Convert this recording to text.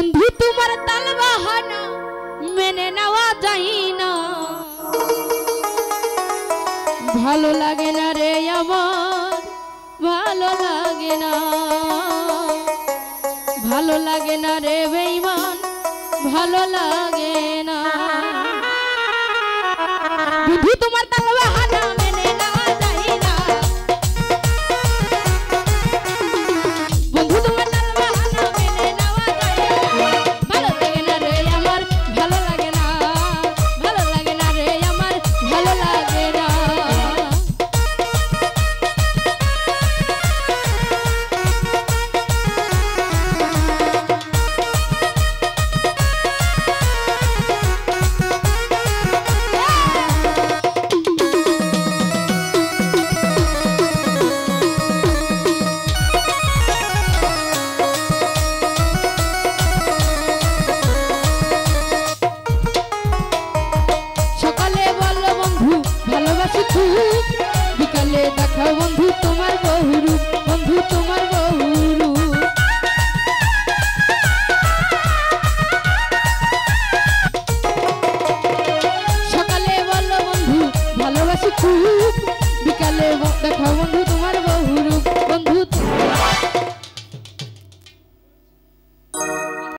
বন্ধু তোমার তাল বাহানা মেনে নেওয়া যায় না, ভালো লাগে না রে আমার, ভালো লাগে না, ভালো লাগে না রে বেঈমান, ভালো লাগে না। বন্ধু তোমার তাল বাহানা মেনে নেওয়া যায় না, বন্ধু তোমার তাল বাহানা মেনে নেওয়া যায় না, ভালো লাগে না রে আমার, ভালো লাগে না, ভালো লাগে না রে আমার, ভালো লাগে না। ভালোবাসি খুব, বিকালে দেখাও বন্ধু তোমার বহুরূপ, বন্ধু তোমার বহুরূপ। সকালে বললো বন্ধু ভালোবাসি খুব, বিকালে দেখাও বন্ধু তোমার